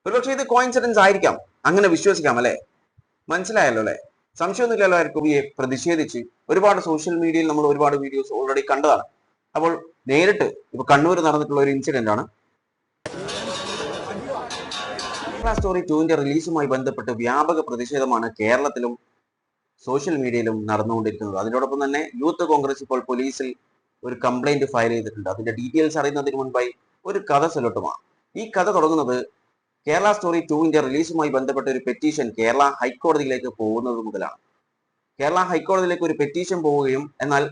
ഒരുപക്ഷെ ഇത് കോയിൻസിഡൻസ് ആയിരിക്കാം, അങ്ങനെ വിശ്വസിക്കാം അല്ലെ? മനസ്സിലായല്ലോ അല്ലെ? സംശയമൊന്നുമില്ലല്ലോ ആയിരിക്കും. ഈ പ്രതിഷേധിച്ച് ഒരുപാട് സോഷ്യൽ മീഡിയയിൽ നമ്മൾ ഒരുപാട് വീഡിയോസ് ഓൾറെഡി കണ്ടതാണ്. അപ്പോൾ നേരിട്ട് ഇപ്പൊ കണ്ണൂർ നടന്നിട്ടുള്ള ഒരു ഇൻസിഡന്റ് ആണ്. കേരള സ്റ്റോറി 2ന്റെ റിലീസുമായി ബന്ധപ്പെട്ട് വ്യാപക പ്രതിഷേധമാണ് കേരളത്തിലും സോഷ്യൽ മീഡിയയിലും നടന്നുകൊണ്ടിരിക്കുന്നത്. അതിനോടൊപ്പം തന്നെ യൂത്ത് കോൺഗ്രസ് ഇപ്പോൾ പോലീസിൽ ഒരു കംപ്ലൈന്റ് ഫയൽ ചെയ്തിട്ടുണ്ട്. അതിന്റെ ഡീറ്റെയിൽസ് അറിയുന്നതിന് മുൻപായി ഒരു കഥ സൊല്ലട്ടുമാണ്. ഈ കഥ തുടങ്ങുന്നത് കേരള സ്റ്റോറി 2ന്റെ റിലീസുമായി ബന്ധപ്പെട്ട ഒരു പെറ്റീഷൻ കേരള ഹൈക്കോടതിയിലേക്ക് പോകുന്നത് മുതലാണ്. കേരള ഹൈക്കോടതിയിലേക്ക് ഒരു പെറ്റീഷൻ പോവുകയും എന്നാൽ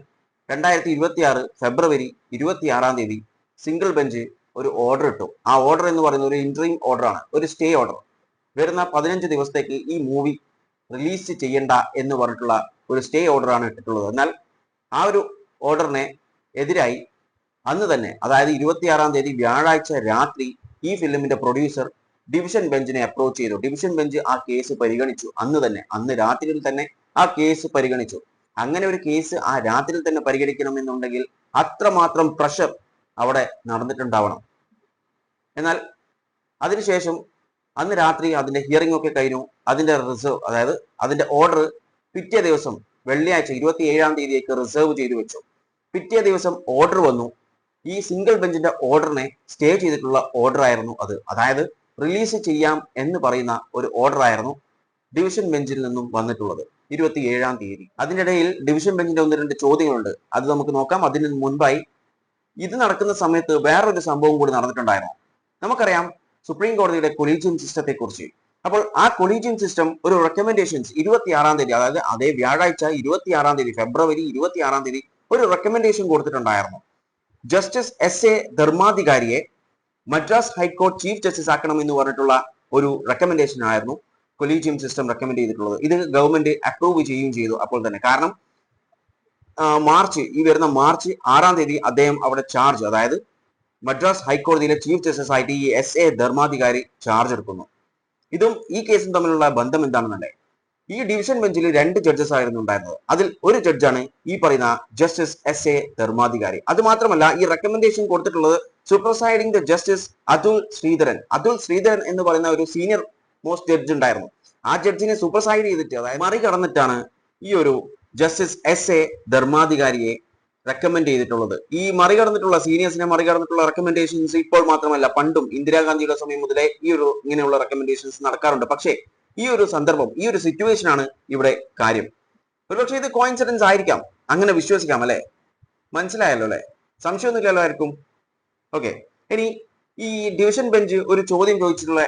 2026 ഫെബ്രുവരി 26 സിംഗിൾ ബെഞ്ച് ഒരു ഓർഡർ ഇട്ടു. ആ ഓർഡർ എന്ന് പറയുന്നത് ഒരു ഇന്ററിം ഓർഡർ ആണ്, ഒരു സ്റ്റേ ഓർഡർ. വരുന്ന 15 ദിവസത്തേക്ക് ഈ മൂവി റിലീസ് ചെയ്യണ്ട എന്ന് പറഞ്ഞിട്ടുള്ള ഒരു സ്റ്റേ ഓർഡർ ആണ് ഇട്ടിട്ടുള്ളത്. എന്നാൽ ആ ഒരു ഓർഡറിനെ എതിരായി അന്ന് തന്നെ, അതായത് 26 വ്യാഴാഴ്ച രാത്രി ഈ ഫിലിമിന്റെ പ്രൊഡ്യൂസർ ഡിവിഷൻ ബെഞ്ചിനെ അപ്രോച്ച് ചെയ്തു. ഡിവിഷൻ ബെഞ്ച് ആ കേസ് പരിഗണിച്ചു. അന്ന് രാത്രിയിൽ തന്നെ ആ കേസ് പരിഗണിച്ചു. അങ്ങനെ ഒരു കേസ് ആ രാത്രിയിൽ തന്നെ പരിഗണിക്കണമെന്നുണ്ടെങ്കിൽ അത്രമാത്രം പ്രഷർ അവിടെ നടന്നിട്ടുണ്ടാവണം. എന്നാൽ അതിനുശേഷം അന്ന് രാത്രി അതിന്റെ ഹിയറിംഗ് ഒക്കെ കഴിഞ്ഞു. അതിന്റെ റിസർവ്, അതായത് അതിന്റെ ഓർഡർ പിറ്റേ ദിവസം വെള്ളിയാഴ്ച 27 റിസർവ് ചെയ്തു വെച്ചു. പിറ്റേ ദിവസം ഓർഡർ വന്നു. ഈ സിംഗിൾ ബെഞ്ചിന്റെ ഓർഡറിനെ സ്റ്റേ ചെയ്തിട്ടുള്ള ഓർഡർ ആയിരുന്നു അത്. അതായത് റിലീസ് ചെയ്യാം എന്ന് പറയുന്ന ഒരു ഓർഡർ ആയിരുന്നു ഡിവിഷൻ ബെഞ്ചിൽ നിന്നും വന്നിട്ടുള്ളത് 27 അതിന്റെ ഇടയിൽ ഡിവിഷൻ ബെഞ്ചിന്റെ 1-2 ചോദ്യങ്ങളുണ്ട്. അത് നമുക്ക് നോക്കാം. അതിന് മുൻപായി ഇത് നടക്കുന്ന സമയത്ത് വേറൊരു സംഭവം കൂടി നടന്നിട്ടുണ്ടായിരുന്നു. നമുക്കറിയാം സുപ്രീം കോടതിയുടെ കൊളീജിയം സിസ്റ്റത്തെ കുറിച്ച്. അപ്പോൾ ആ കൊളീജിയം സിസ്റ്റം ഒരു റെക്കമെൻഡേഷൻസ് 26 അതായത് അതേ വ്യാഴാഴ്ച 26 ഫെബ്രുവരി 26 ഒരു റെക്കമെൻഡേഷൻ കൊടുത്തിട്ടുണ്ടായിരുന്നു. ജസ്റ്റിസ് എസ് ധർമാധികാരിയെ മദ്രാസ് ഹൈക്കോടതി ചീഫ് ജസ്റ്റിസ് ആക്കണം എന്ന് പറഞ്ഞിട്ടുള്ള ഒരു റെക്കമെൻഡേഷൻ ആയിരുന്നു കൊളീജിയം സിസ്റ്റം റെക്കമെൻഡ് ചെയ്തിട്ടുള്ളത്. ഇത് ഗവൺമെന്റ് അപ്രൂവ് ചെയ്യുകയും ചെയ്തു അപ്പോൾ തന്നെ. കാരണം വരുന്ന മാർച്ച് 6 അദ്ദേഹം അവിടെ ചാർജ്, അതായത് മദ്രാസ് ഹൈക്കോടതിയിലെ ചീഫ് ജസ്റ്റിസ് ആയിട്ട് ഈ എസ് ധർമാധികാരി ചാർജ് എടുക്കുന്നു. ഇതും ഈ കേസും തമ്മിലുള്ള ബന്ധം എന്താണെന്നല്ലേ? ഈ ഡിവിഷൻ ബെഞ്ചിൽ 2 ജഡ്ജസ് ആയിരുന്നു ഉണ്ടായിരുന്നത്. അതിൽ ഒരു ജഡ്ജാണ് ഈ പറയുന്ന ജസ്റ്റിസ് എസ് ധർമാധികാരി. അത് മാത്രമല്ല, ഈ റെക്കമെൻഡേഷൻ കൊടുത്തിട്ടുള്ളത് സൂപ്പർസൈഡിംഗ് ദ ജസ്റ്റിസ് അതുൽ ശ്രീധരൻ എന്ന് പറയുന്ന ഒരു സീനിയർ മോസ്റ്റ് ജഡ്ജ് ഉണ്ടായിരുന്നു. ആ ജഡ്ജിനെ സൂപ്പർസൈഡ് ചെയ്തിട്ട്, അതായത് മറികടന്നിട്ടാണ് ഈ ഒരു ജസ്റ്റിസ് എസ് ധർമാധികാരിയെ റെക്കമെൻഡ് ചെയ്തിട്ടുള്ളത്. ഈ മറികടന്നിട്ടുള്ള സീനിയേഴ്സിനെ മറികടന്നിട്ടുള്ള റെക്കമെൻഡേഷൻസ് ഇപ്പോൾ മാത്രമല്ല, പണ്ടും ഇന്ദിരാഗാന്ധിയുടെ സമയം മുതലേ ഇങ്ങനെയുള്ള റെക്കമെൻഡേഷൻസ് നടക്കാറുണ്ട്. പക്ഷേ ഈ ഒരു സന്ദർഭം, ഈ ഒരു സിറ്റുവേഷൻ ആണ് ഇവിടെ കാര്യം. ഒരുപക്ഷെ ഇത് കോയിൻസിഡൻസ് ആയിരിക്കാം, അങ്ങനെ വിശ്വസിക്കാം അല്ലെ? മനസ്സിലായല്ലോ അല്ലെ? സംശയമൊന്നുമില്ലല്ലോ ആയിരിക്കും. ഓക്കെ, ഇനി ഈ ഡിവിഷൻ ബെഞ്ച് ഒരു ചോദ്യം ചോദിച്ചിട്ടുള്ള